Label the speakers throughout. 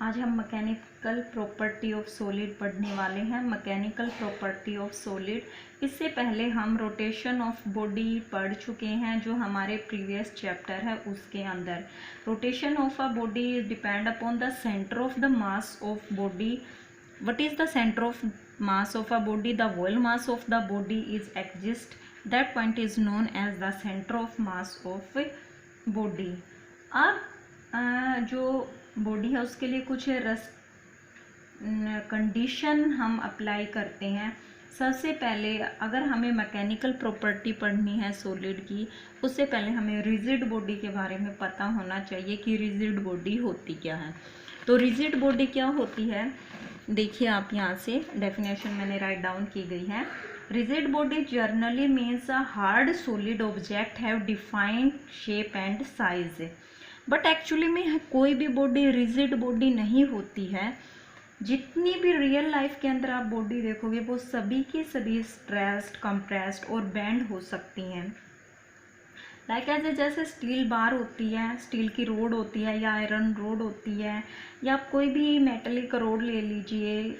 Speaker 1: आज हम mechanical property of solid पढ़ने वाले हैं। Mechanical property of solid. इससे पहले हम रोटेशन ऑफ बॉडी पढ़ चुके हैं, जो हमारे प्रीवियस चैप्टर है उसके अंदर। Rotation of a body depend upon the centre of the mass of body. What is the center of mass of a body? The whole mass of the body is exist. That point is known as the center of mass of body. अब जो body है उसके लिए कुछ condition हम apply करते हैं। सबसे पहले अगर हमें मैकेनिकल प्रॉपर्टी पढ़नी है सॉलिड की, उससे पहले हमें रिजिड बॉडी के बारे में पता होना चाहिए कि रिजिड बॉडी होती क्या है। तो रिजिड बॉडी क्या होती है, देखिए आप यहाँ से डेफिनेशन मैंने राइट डाउन की गई है। Rigid body generally means a hard solid object have defined shape and size. But actually में कोई भी बॉडी रिजिड बॉडी नहीं होती है। जितनी भी रियल लाइफ के अंदर आप बॉडी देखोगे वो सभी की सभी स्ट्रेस्ड, कंप्रेस्ड और बेंड हो सकती हैं। लाइक ऐसे जैसे स्टील बार होती है, स्टील की रोड होती है या आयरन रोड होती है, या आप कोई भी मेटलिक रोड ले लीजिए,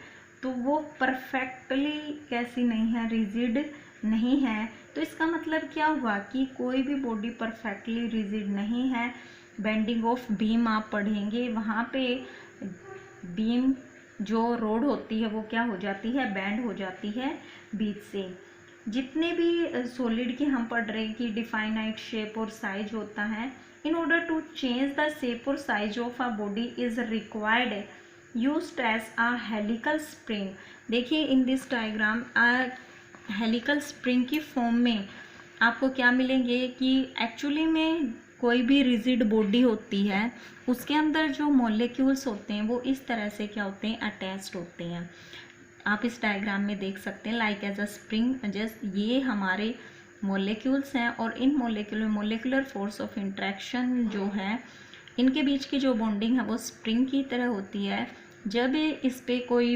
Speaker 1: तो वो परफेक्टली कैसी नहीं है, रिजिड नहीं है। तो इसका मतलब क्या हुआ कि कोई भी बॉडी परफेक्टली रिजिड नहीं है। बेंडिंग ऑफ बीम आप पढ़ेंगे, वहाँ पे बीम जो रोड होती है वो क्या हो जाती है, बेंड हो जाती है बीच से। जितने भी सॉलिड की हम पढ़ रहे हैं कि डिफाइनाइट शेप और साइज होता है। In order to change the shape और size of a body is required used as a helical spring. देखिए in this diagram helical spring की फॉर्म में आपको क्या मिलेंगे कि एक्चुअली में कोई भी रिजिड बॉडी होती है उसके अंदर जो मॉलिक्यूल्स होते हैं वो इस तरह से क्या होते हैं, अटैच्ड होते हैं। आप इस डायग्राम में देख सकते हैं like as a spring, just ये हमारे मॉलिक्यूल्स हैं और इन मोलिकुलर फोर्स ऑफ इंट्रैक्शन जो है, इनके बीच की जो बॉन्डिंग है वो स्प्रिंग की तरह होती है। जब इस पे कोई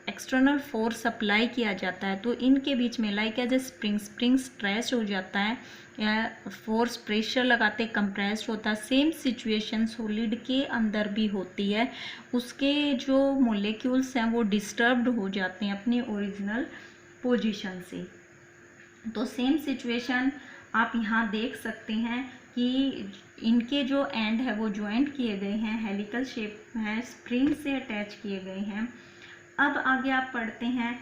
Speaker 1: एक्सटर्नल फोर्स अप्लाई किया जाता है तो इनके बीच में like as a spring stretch हो जाता है या फोर्स प्रेशर लगाते कंप्रेस्ड होता है। सेम सिचुएशन सॉलिड के अंदर भी होती है। उसके जो मॉलिक्यूल्स हैं वो डिस्टर्ब्ड हो जाते हैं अपनी ओरिजिनल पोजीशन से। तो सेम सिचुएशन आप यहाँ देख सकते हैं कि इनके जो एंड है वो ज्वाइंट किए गए हैं, हेलिकल शेप है, स्प्रिंग से अटैच किए गए हैं। अब आगे आप पढ़ते हैं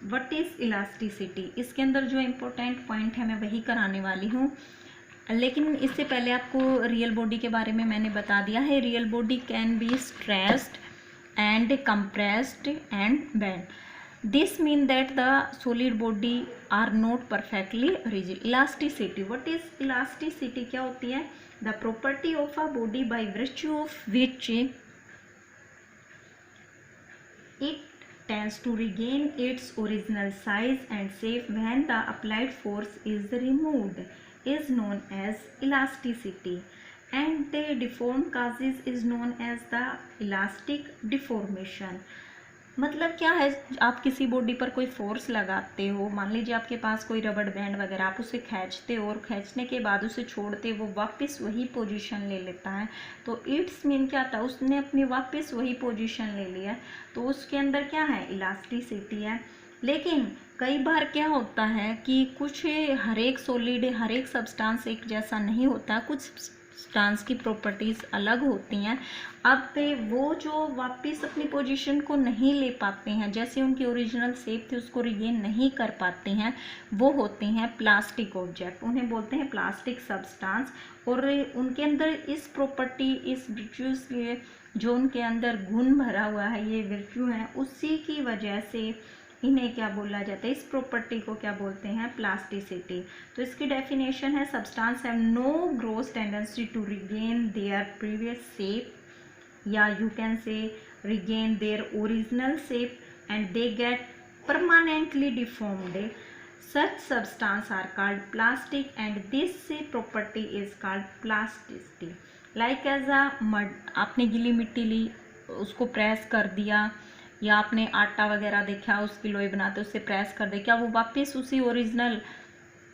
Speaker 1: व्हाट इज इलास्टिसिटी। इसके अंदर जो इम्पोर्टेंट पॉइंट है मैं वही कराने वाली हूँ, लेकिन इससे पहले आपको रियल बॉडी के बारे में मैंने बता दिया है। Real body can be stressed and compressed and bend. This means that the solid body are not perfectly rigid. Elasticity. What is elasticity? क्या होती है? The property of a body by virtue of which it tends to regain its original size and shape when the applied force is removed is known as elasticity. And the deformed causes is known as the elastic deformation. मतलब क्या है, आप किसी body पर कोई force लगाते हो, मान लीजिए आपके पास कोई रबड़ बैंड वगैरह, आप उसे खींचते हो और खींचने के बाद उसे छोड़ते हो, वो वापस वही पोजीशन ले लेता है। तो इट्स मीन क्या था, उसने अपनी वापस वही पोजीशन ले लिया, तो उसके अंदर क्या है, इलास्टिसिटी है। लेकिन कई बार क्या होता है कि कुछ हर एक सॉलिड, हर एक सब्सटेंस एक जैसा नहीं होता, कुछ सब्सटेंस की प्रॉपर्टीज़ अलग होती हैं। अब वो जो वापस अपनी पोजीशन को नहीं ले पाते हैं, जैसे उनकी ओरिजिनल शेप थी उसको रिगेन नहीं कर पाते हैं, वो होते हैं प्लास्टिक ऑब्जेक्ट, उन्हें बोलते हैं प्लास्टिक सब्सटेंस। और उनके अंदर इस प्रॉपर्टी, इस वर्च्यूज के जो उनके अंदर गुण भरा हुआ है, ये वर्च्यू है, उसी की वजह से इन्हें क्या बोला जाता है, इस प्रॉपर्टी को क्या बोलते हैं, प्लास्टिसिटी। तो इसकी डेफिनेशन है substance have no growth tendency to regain their previous shape, या you can say regain their original shape and they get permanently deformed. Such substance are called plastic and this property is called plasticity. Like as a mud, आपने गीली मिट्टी ली, उसको press कर दिया, या आपने आटा वगैरह देखा उसकी लोई बनाते उससे प्रेस कर दे, क्या वो वापस उसी ओरिजिनल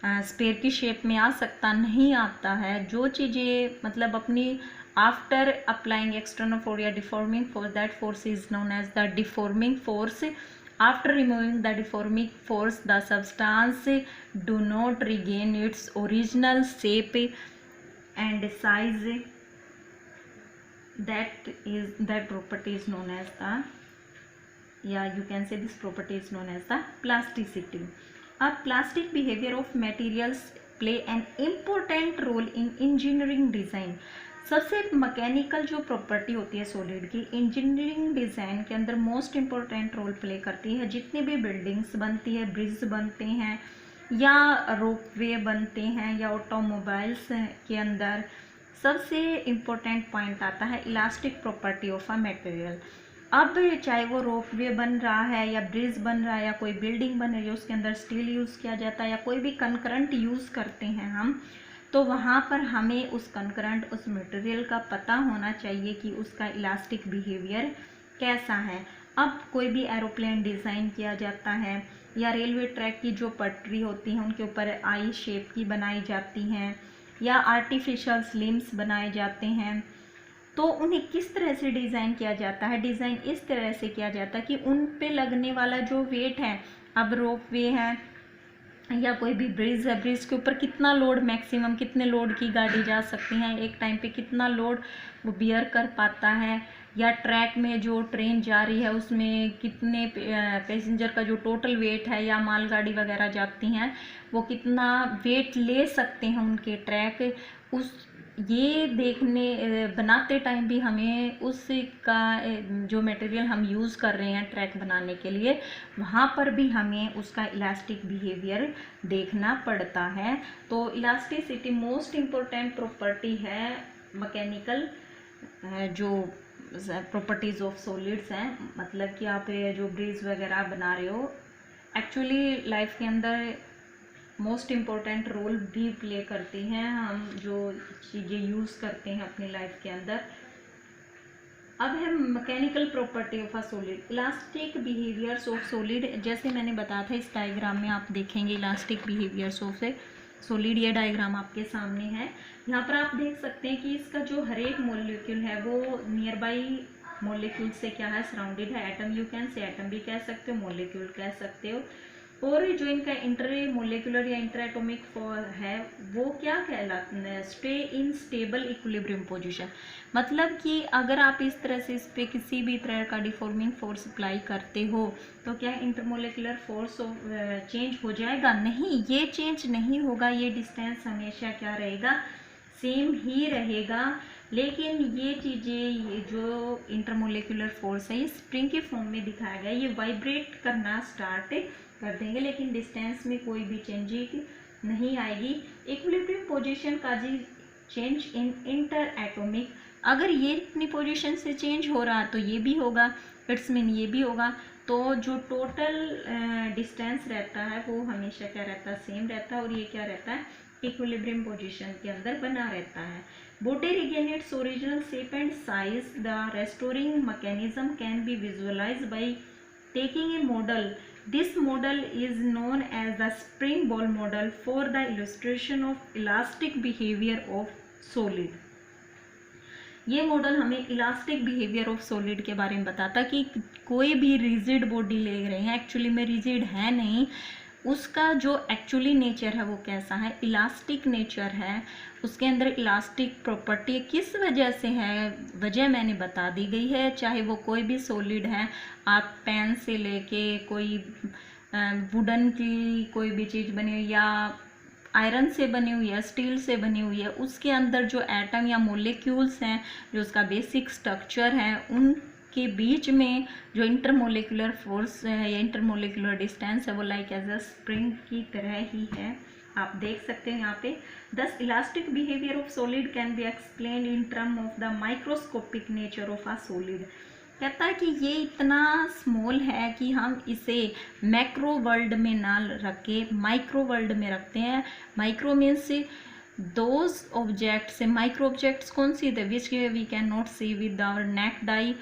Speaker 1: स्पेयर की शेप में आ सकता, नहीं आता है। जो चीज़ें मतलब अपनी after applying external force या deforming force, that force is known as the deforming force. After removing the deforming force, the substance do not regain its original shape and size. That property is known as the, you can say this property is known as the plasticity. A plastic behavior of materials play an important role in engineering design. सबसे mechanical जो property होती है solid की, engineering design के अंदर most important role play करती है. जितनी भी बिल्डिंग्स बनती है, ब्रिज बनते हैं या रोपवे बनते हैं या ऑटोमोबाइल्स के अंदर, सबसे इम्पोर्टेंट पॉइंट आता है elastic property of a material. अब चाहे वो रोपवे बन रहा है या ब्रिज बन रहा है या कोई बिल्डिंग बन रही है, उसके अंदर स्टील यूज़ किया जाता है या कोई भी कंकरंट यूज़ करते हैं हम, तो वहाँ पर हमें उस कंकरंट, उस मटेरियल का पता होना चाहिए कि उसका इलास्टिक बिहेवियर कैसा है. अब कोई भी एरोप्लेन डिज़ाइन किया जाता है या रेलवे ट्रैक की जो पटरी होती हैं उनके ऊपर आई शेप की बनाई जाती हैं या आर्टिफिशियल स्लिम्स बनाए जाते हैं, तो उन्हें किस तरह से डिज़ाइन किया जाता है. डिज़ाइन इस तरह से किया जाता है कि उन पे लगने वाला जो वेट है, अब रोपवे है या कोई भी ब्रिज है, ब्रिज के ऊपर कितना लोड, मैक्सिमम कितने लोड की गाड़ी जा सकती हैं, एक टाइम पे कितना लोड वो बियर कर पाता है, या ट्रैक में जो ट्रेन जा रही है उसमें कितने पैसेंजर का जो टोटल वेट है, या मालगाड़ी वगैरह जाती हैं वो कितना वेट ले सकते हैं उनके ट्रैक. उस ये देखने बनाते टाइम भी हमें उसका जो मटेरियल हम यूज़ कर रहे हैं ट्रैक बनाने के लिए, वहाँ पर भी हमें उसका इलास्टिक बिहेवियर देखना पड़ता है. तो इलास्टिसिटी मोस्ट इम्पोर्टेंट प्रॉपर्टी है मैकेनिकल जो प्रॉपर्टीज़ ऑफ सॉलिड्स हैं. मतलब कि आप जो ब्रिज वगैरह बना रहे हो, एक्चुअली लाइफ के अंदर मोस्ट इम्पोर्टेंट रोल भी प्ले करती हैं हम जो चीज़ें यूज़ करते हैं अपनी लाइफ के अंदर. अब है mechanical property of a solid. Elastic behaviours of solid, जैसे मैंने बताया था इस डायग्राम में आप देखेंगे इलास्टिक बिहेवियर्स ऑफ सॉलिड. ये डायग्राम आपके सामने है. यहाँ पर आप देख सकते हैं कि इसका जो हर एक मॉलिक्यूल है वो नियर बाई मॉलिक्यूल से क्या है, सराउंडेड है. Atom you can say, atom भी कह सकते हो, मॉलिक्यूल कह सकते हो. और जो इनका इंटर मोलिकुलर या इंटर एटॉमिक है वो क्या कहलाता है, stay in stable equilibrium position. मतलब कि अगर आप इस तरह से इस पर किसी भी तरह का डिफॉर्मिंग फोर्स अप्लाई करते हो तो क्या इंटरमोलिकुलर फोर्स चेंज हो जाएगा? नहीं, ये चेंज नहीं होगा. ये डिस्टेंस हमेशा क्या रहेगा, सेम ही रहेगा. लेकिन ये चीज़ें, ये जो इंटरमोलिकुलर फोर्स है ये स्प्रिंग के फॉर्म में दिखाया गया, ये वाइब्रेट करना स्टार्ट कर देंगे लेकिन डिस्टेंस में कोई भी चेंजिंग नहीं आएगी. इक्विलिब्रियम पोजीशन का जी चेंज इन इंटर एटॉमिक, अगर ये अपनी पोजीशन से चेंज हो रहा तो ये भी होगा, इट्स मीन ये भी होगा. तो जो टोटल डिस्टेंस रहता है वो हमेशा क्या रहता है, सेम रहता है. और ये क्या रहता है, इक्विलिब्रियम पोजीशन के अंदर बना रहता है. Body regain its original shape and size. The restoring mechanism can be visualised by taking a model. This model is known as the spring ball model for the illustration of elastic behavior of solid. ये model हमें elastic behaviour of solid के बारे में बताता कि कोई भी rigid body ले रहे हैं, एक्चुअली में रिजिड है नहीं, उसका जो एक्चुअली नेचर है वो कैसा है, इलास्टिक नेचर है, उसके अंदर इलास्टिक प्रॉपर्टी किस वजह से है, वजह मैंने बता दी गई है. चाहे वो कोई भी सॉलिड है, आप पेन से लेके कोई वुडन की कोई भी चीज़ बनी हुई या आयरन से बनी हुई है, स्टील से बनी हुई है, उसके अंदर जो एटम या मोलिक्यूल्स हैं, जो उसका बेसिक स्ट्रक्चर है, उनके बीच में जो इंटरमोलिकुलर फोर्स है या इंटरमोलिकुलर डिस्टेंस है वो लाइक एज अ स्प्रिंग की तरह ही है. आप देख सकते हैं यहाँ पे. दस elastic behaviour of solid can be explain in term of the microscopic nature of a solid. कहता है कि ये इतना स्मॉल है कि हम इसे मैक्रो वर्ल्ड में ना रख के माइक्रो वर्ल्ड में रखते हैं. Micro means those objects, micro objects कौन सी थे, which we can not see with our naked eye,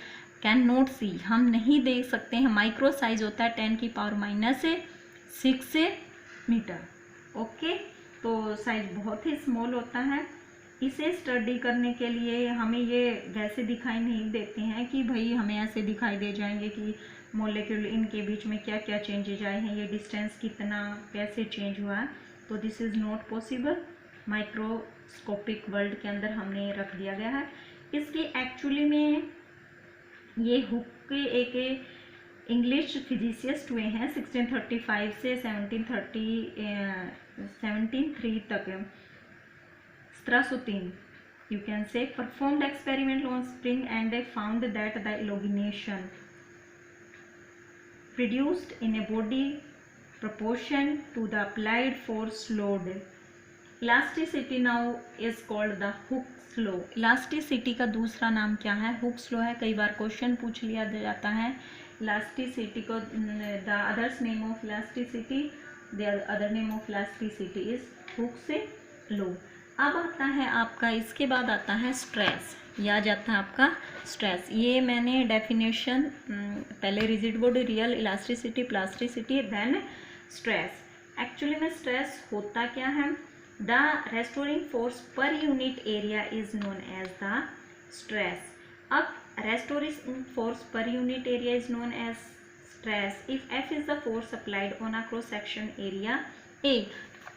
Speaker 1: can not see, हम नहीं देख सकते हैं. माइक्रो साइज होता है 10⁻⁶ मीटर. ओके, तो साइज बहुत ही स्मॉल होता है. इसे स्टडी करने के लिए हमें ये वैसे दिखाई नहीं देते हैं कि भाई हमें ऐसे दिखाई दे जाएंगे कि मॉलिक्यूल इनके बीच में क्या क्या चेंजेज आए हैं, ये डिस्टेंस कितना कैसे चेंज हुआ है, तो this is not possible. Microscopic world के अंदर हमने रख दिया गया है। इसके एक्चुअली में ये हुक के एक इंग्लिश फिजिसिस्ट हुए हैं 1635 से 1703 तक। 1703 you can say performed experiment on spring and they found that the elongation produced in a body proportion to the applied force load. Elasticity now is called the Hooke's law. Elasticity का दूसरा नाम क्या है? Hooke's law है। कई बार question पूछ लिया जाता है इलास्टिसिटी को, the others name of elasticity, the other name of elasticity is Hooke's law. अब आता है आपका, इसके बाद आता है स्ट्रेस, यह आ जाता है आपका स्ट्रेस। ये मैंने डेफिनेशन पहले rigid body, real elasticity, plasticity, then stress. Actually में स्ट्रेस होता क्या है? The restoring force per unit area is known as the stress. अब restoring force per unit area is known as stress if F is the force applied on a cross section area A.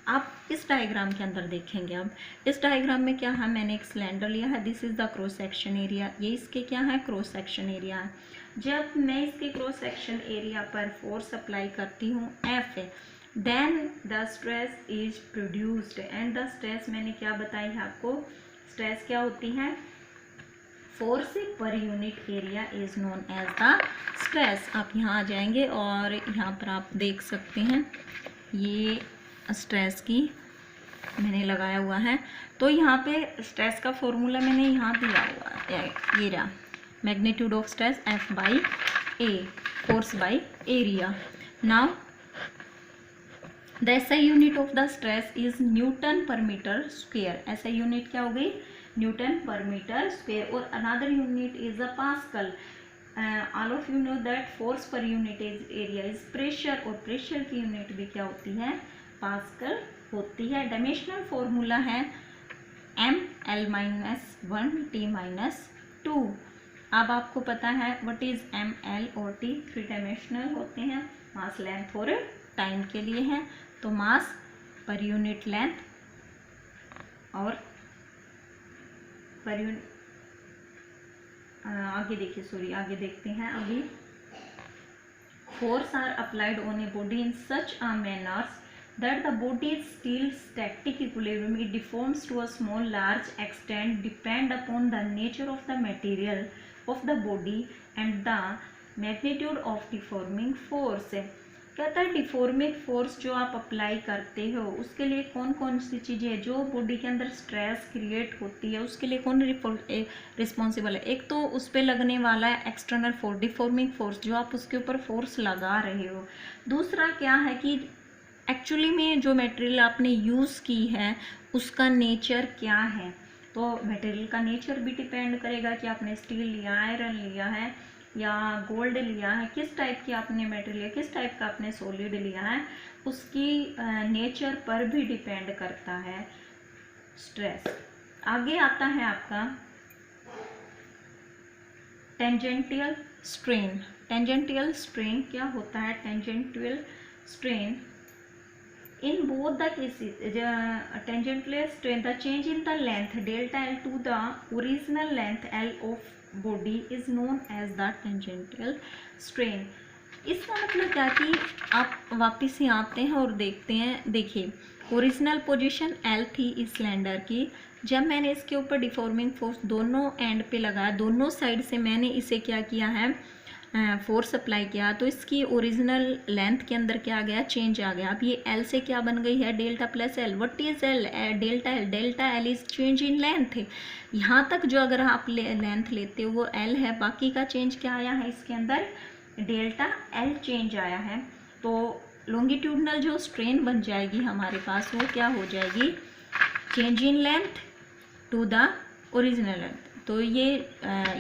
Speaker 1: आप इस diagram के अंदर देखेंगे, अब इस diagram में क्या है, मैंने एक सिलेंडर लिया है, this is the cross section area, ये इसके क्या है, क्रॉस सेक्शन एरिया है। जब मैं इसके क्रॉस सेक्शन एरिया पर फोर्स अप्लाई करती हूँ F, then the stress is produced and the stress मैंने क्या बताई है आपको, स्ट्रेस क्या होती है, force per unit area is known as the stress. आप यहाँ आ जाएंगे और यहाँ पर आप देख सकते हैं ये स्ट्रेस की मैंने लगाया हुआ है। तो यहाँ पे स्ट्रेस का फॉर्मूला मैंने यहाँ दिया हुआ है, ये रहा, magnitude of stress F by A, force by area. Now the SI unit of the stress is Newton पर मीटर स्क्वेयर। एसआई यूनिट क्या हो गई, न्यूटन पर मीटर स्क्वेयर। और another unit is a pascal. All of you know that force per unit area is pressure, और pressure की unit भी क्या होती है, पास्कल होती है। डायमेंशनल फॉर्मूला है ml-1 t-2। अब आपको पता है व्हाट इज ml और t, 3 डायमेंशनल होते हैं, मास लेंथ और टाइम के लिए है। तो मास पर यूनिट लेंथ और पर यूनिट आगे देखिए, सॉरी आगे देखते हैं अभी। Force are applied on a body in such a manners that the body is still static equilibrium, it deforms to a small large extent depend upon the nature of the material of the body and the magnitude of deforming force। कहता है deforming force जो आप apply करते हो उसके लिए कौन कौन सी चीज़ें जो बॉडी के अंदर स्ट्रेस क्रिएट होती है उसके लिए कौन रिस्पॉन्सिबल है। एक तो उस पर लगने वाला है एक्सटर्नल फोर्स, डिफॉर्मिंग फोर्स जो आप उसके ऊपर फोर्स लगा रहे हो। दूसरा क्या है कि एक्चुअली में जो मटेरियल आपने यूज़ की है उसका नेचर क्या है। तो मटेरियल का नेचर भी डिपेंड करेगा कि आपने स्टील लिया, आयरन लिया है या गोल्ड लिया है, किस टाइप की आपने मटेरियल, किस टाइप का आपने सॉलिड लिया है, उसकी नेचर पर भी डिपेंड करता है स्ट्रेस। आगे आता है आपका टेंजेंटियल स्ट्रेन। टेंजेंटियल स्ट्रेन क्या होता है, tangential strain in both the cases tangential strain, the change in the length delta L to the original length L of body is known as the tangential strain। इसका मतलब क्या कि आप वापस ही आते हैं और देखते हैं, देखिए ओरिजिनल पोजीशन L थी इस सिलेंडर की, जब मैंने इसके ऊपर डिफॉर्मिंग फोर्स दोनों एंड पे लगाया, दोनों साइड से मैंने इसे क्या किया है, फोर्स अप्लाई किया, तो इसकी ओरिजिनल लेंथ के अंदर क्या आ गया, चेंज आ गया। अब ये एल से क्या बन गई है, delta plus L. What is L, delta L, delta L is change in length. यहाँ तक जो अगर आप लेंथ लेते हो वो एल है, बाकी का चेंज क्या आया है इसके अंदर, डेल्टा एल चेंज आया है। तो लॉन्गिट्यूडनल जो स्ट्रेन बन जाएगी हमारे पास वो क्या हो जाएगी, change in length to the original length. तो ये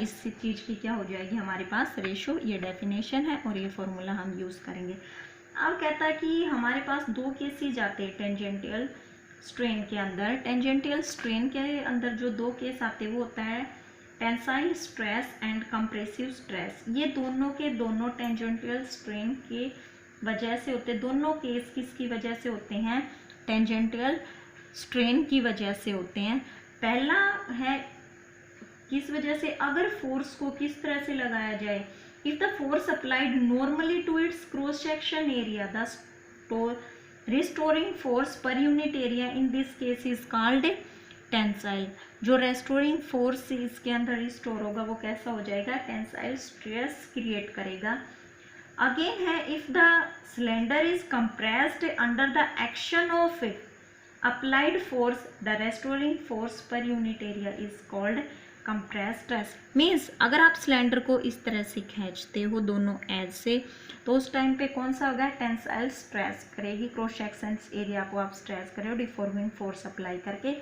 Speaker 1: इस चीज़ की क्या हो जाएगी हमारे पास रेशो, ये डेफिनेशन है और ये फॉर्मूला हम यूज़ करेंगे। अब कहता है कि हमारे पास दो केसेस आते हैं टेंजेंटियल स्ट्रेन के अंदर, टेंजेंटियल स्ट्रेन के अंदर जो दो केस आते हैं वो होता है tensile stress and compressive stress. ये दोनों के दोनों टेंजेंटियल स्ट्रेन के वजह से होते हैं। दोनों केस किसकी वजह से होते हैं? टेंजेंटियल स्ट्रेन की वजह से होते हैं। पहला है किस वजह से? अगर फोर्स को किस तरह से लगाया जाए, if the force applied normally to its cross section area, the restoring force per unit area in this case is called tensile. जो रेस्टोरिंग फोर्स इसके अंदर रिस्टोर होगा वो कैसा हो जाएगा? टेंसाइल स्ट्रेस क्रिएट करेगा। अगेन है if the cylinder is compressed under the action of applied force, the restoring force per unit area is called compressed stress. Means अगर आप सिलेंडर को इस तरह से खींचते हो दोनों एज से, तो उस टाइम पे कौन सा होगा? टेंसाइल स्ट्रेस करेगी, क्रॉस सेक्शन एरिया को आप स्ट्रेस करें डिफॉर्मिंग फोर्स अप्लाई करके।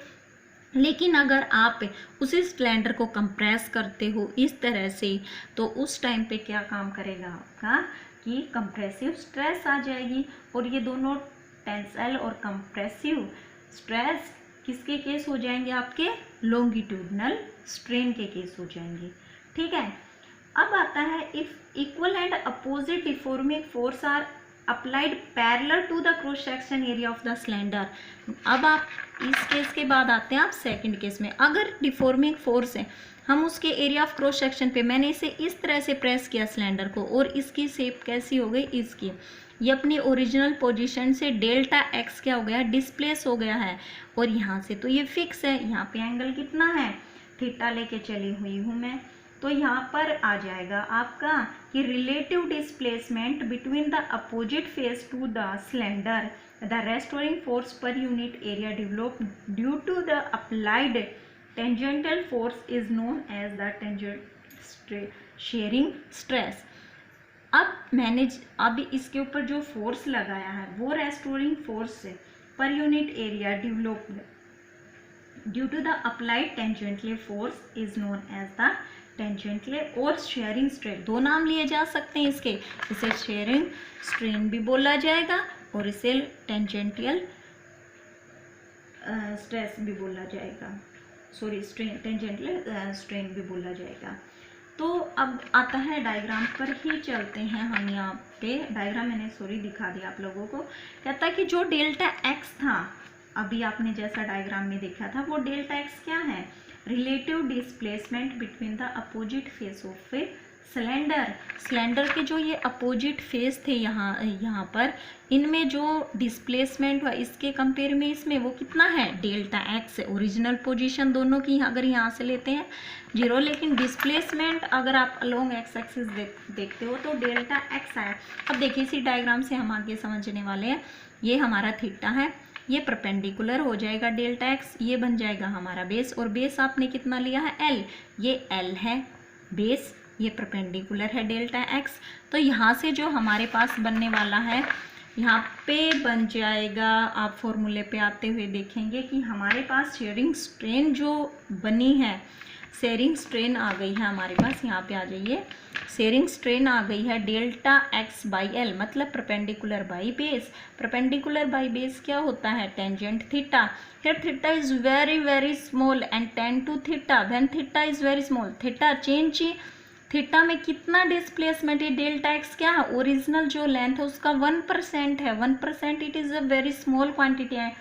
Speaker 1: लेकिन अगर आप उसी सिलेंडर को कंप्रेस करते हो इस तरह से, तो उस टाइम पे क्या काम करेगा आपका कि कंप्रेसिव स्ट्रेस आ जाएगी। और ये दोनों टेंसाइल और कंप्रेसिव स्ट्रेस किसके केस हो जाएंगे? आपके लॉन्गिट्यूडनल स्ट्रेन के केस हो जाएंगे। ठीक है। अब आता है if equal and opposite deforming force are applied parallel to the cross section area of the cylinder. अब आप इस केस के बाद आते हैं आप सेकंड केस में। अगर डिफॉर्मिंग फोर्स है, हम उसके एरिया ऑफ क्रॉस सेक्शन पे, मैंने इसे इस तरह से प्रेस किया सिलेंडर को, और इसकी शेप कैसी हो गई? इसकी, ये अपनी ओरिजिनल पोजीशन से डेल्टा एक्स क्या हो गया? डिस्प्लेस हो गया है। और यहाँ से तो ये फिक्स है, यहाँ पे एंगल कितना है? थीटा लेके चली हुई हूँ मैं। तो यहाँ पर आ जाएगा आपका कि relative displacement between the opposite face to the cylinder, the restoring force per unit area develop due to the applied tangential force is known as the tangent shearing stress. अब मैंने अभी इसके ऊपर जो फोर्स लगाया है वो restoring force per unit area developed due to the applied tangential force is known as the tangential और शेयरिंग स्ट्रेन। दो नाम लिए जा सकते हैं इसके, इसे शेयरिंग स्ट्रेन भी बोला जाएगा और इसे टेंजेंटियल स्ट्रेस भी बोला जाएगा, सॉरी टेंजेंटल स्ट्रेन भी बोला जाएगा। तो अब आता है डायग्राम पर ही चलते हैं हम। यहाँ पे डायग्राम मैंने दिखा दिया आप लोगों को। कहता है कि जो डेल्टा एक्स था, अभी आपने जैसा डायग्राम में देखा था, वो डेल्टा एक्स क्या है? Relative displacement between the opposite face of a cylinder. Cylinder के जो ये अपोजिट फेस थे यहाँ पर, इनमें जो डिस्प्लेसमेंट हुआ इसके कंपेयर में इसमें वो कितना है? Delta x. ओरिजिनल पोजीशन दोनों की अगर यहाँ से लेते हैं 0, लेकिन डिस्प्लेसमेंट अगर आप अलोंग एक्स एक्सिस देखते हो तो डेल्टा एक्स आया। अब देखिए इसी डायग्राम से हम आगे समझने वाले हैं। ये हमारा थीटा है, ये परपेंडिकुलर हो जाएगा डेल्टा एक्स, ये बन जाएगा हमारा बेस। और बेस आपने कितना लिया है? एल, ये एल है बेस, ये परपेंडिकुलर है डेल्टा एक्स। तो यहाँ से जो हमारे पास बनने वाला है, यहाँ पे बन जाएगा, आप फॉर्मूले पे आते हुए देखेंगे कि हमारे पास शेयरिंग स्ट्रेन जो बनी है, शेयरिंग स्ट्रेन आ गई है हमारे पास। यहाँ पे आ जाइए, शेयरिंग स्ट्रेन आ गई है डेल्टा एक्स बाई एल, मतलब perpendicular by base. Perpendicular by base क्या होता है? Tangent theta. फिर theta is very very small and ten to theta, when theta is very small, theta change, theta में कितना डिस्प्लेसमेंट है? डेल्टा एक्स क्या है? ओरिजिनल जो लेंथ है उसका 1% है। 1% it is a very small quantity है।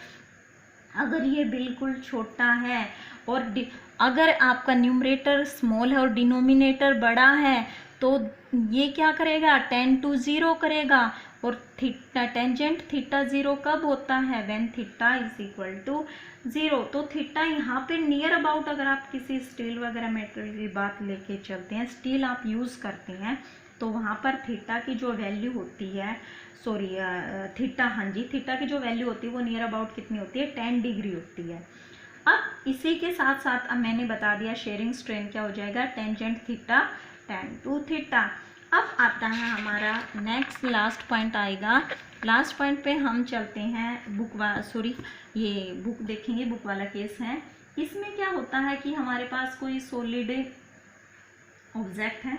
Speaker 1: अगर ये बिल्कुल छोटा है और अगर आपका न्यूमरेटर स्मॉल है और डिनोमिनेटर बड़ा है, तो ये क्या करेगा? 10 to 0 करेगा। और थीटा, टेंजेंट थीटा 0 कब होता है? When theta is equal to 0। तो थीटा यहाँ पे नियर अबाउट, अगर आप किसी स्टील वगैरह मेटेरियल की बात लेके चलते हैं, स्टील आप यूज़ करते हैं, तो वहाँ पर थीटा की जो वैल्यू होती है, सॉरी थीटा, हाँ जी, थीटा की जो वैल्यू होती है वो नियर अबाउट कितनी होती है? 10 डिग्री होती है। अब इसी के साथ साथ अब मैंने बता दिया शेयरिंग स्ट्रेन क्या हो जाएगा? Tangent theta 10 to theta. अब आता है हमारा नेक्स्ट लास्ट पॉइंट आएगा। लास्ट पॉइंट पे हम चलते हैं ये बुक देखेंगे, बुक वाला केस है। इसमें क्या होता है कि हमारे पास कोई सॉलिड ऑब्जेक्ट है,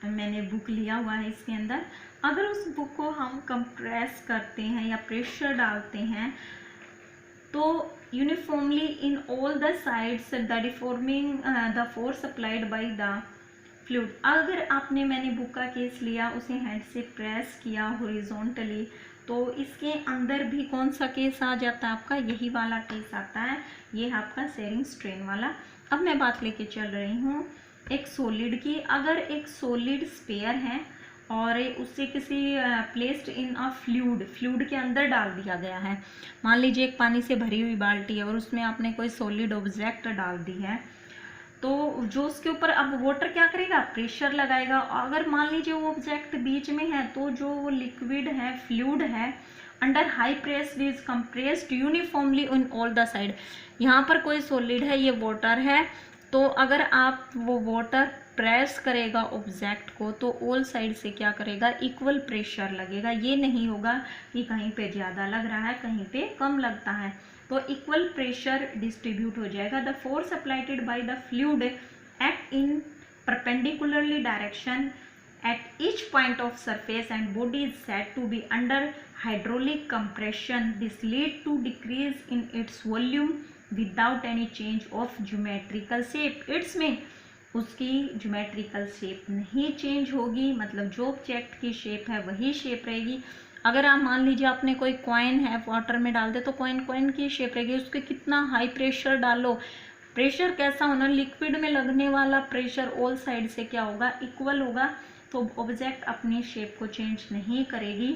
Speaker 1: मैंने बुक लिया हुआ है इसके अंदर। अगर उस बुक को हम कंप्रेस करते हैं या प्रेशर डालते हैं, तो uniformly in all the sides the deforming the force applied by the fluid. अगर आपने, मैंने बुक का केस लिया, उसे हैंड से प्रेस किया हॉरिजॉन्टली, तो इसके अंदर भी कौन सा केस आ जाता है आपका, यही वाला केस आता है, ये आपका शेयरिंग स्ट्रेन वाला। अब मैं बात लेके चल रही हूँ एक सॉलिड की। अगर एक सॉलिड स्फीयर है और उसे किसी प्लेस्ड इन अ फ्लूइड के अंदर डाल दिया गया है, मान लीजिए एक पानी से भरी हुई बाल्टी है और उसमें आपने कोई सॉलिड ऑब्जेक्ट डाल दी है, तो जो उसके ऊपर अब वाटर क्या करेगा, प्रेशर लगाएगा। अगर मान लीजिए वो ऑब्जेक्ट बीच में है, तो जो वो लिक्विड है, फ्लूइड है, under high press is compressed uniformly in all the side. यहाँ पर कोई सॉलिड है, ये वाटर है, तो अगर आप वो वाटर प्रेस करेगा ऑब्जेक्ट को, तो ऑल साइड से क्या करेगा, इक्वल प्रेशर लगेगा। ये नहीं होगा कि कहीं पे ज़्यादा लग रहा है, कहीं पे कम लगता है, तो इक्वल प्रेशर डिस्ट्रीब्यूट हो जाएगा। The force applied by the fluid act in perpendicularly direction at each point of surface and body is said to be under hydraulic compression. This lead to decrease in its volume without any change of geometrical shape. Its में उसकी geometrical shape नहीं change होगी, मतलब जो object की shape है वही shape रहेगी। अगर आप मान लीजिए आपने कोई कॉइन है वाटर में डाल दे, तो कॉइन की शेप रहेगी। उसके कितना हाई प्रेशर डालो, प्रेशर कैसा होना, लिक्विड में लगने वाला प्रेशर ऑल साइड से क्या होगा, इक्वल होगा, तो ऑब्जेक्ट अपनी शेप को चेंज नहीं करेगी,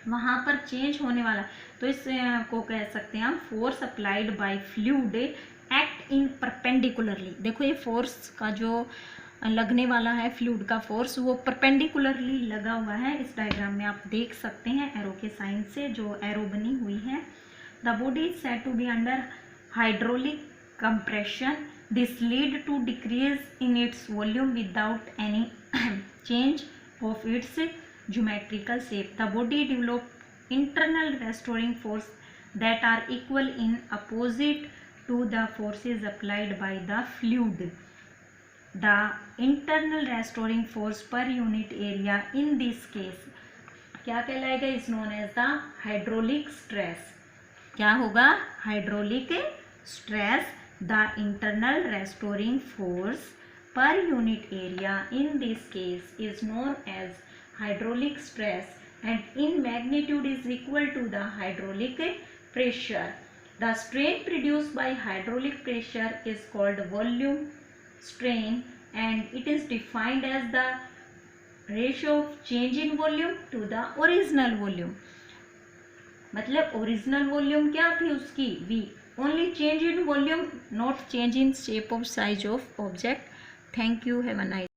Speaker 1: वहाँ पर चेंज होने वाला, तो इस को कह सकते हैं हम force applied by fluid act in perpendicularly. देखो ये फोर्स का जो लगने वाला है फ्लूइड का फोर्स, वो परपेंडिकुलरली लगा हुआ है। इस डायग्राम में आप देख सकते हैं एरो के साइन से जो एरो बनी हुई है। The body is said to be under hydraulic compression, this lead to decrease in its volume without any change of its geometrical shape. The body develop internal restoring force that are equal in opposite to the forces applied by the fluid. The internal restoring force per unit area in this case क्या कहलाएगा, is known as the hydraulic stress. क्या होगा, hydraulic stress. The internal restoring force per unit area in this case is known as hydraulic stress and in magnitude is equal to the hydraulic pressure. The strain produced by hydraulic pressure is called volume strain and it is defined as the ratio of change in volume to the original volume. मतलब original volume क्या थी उसकी, V. Only change in volume, not change in shape of size of object. Thank you. Have a nice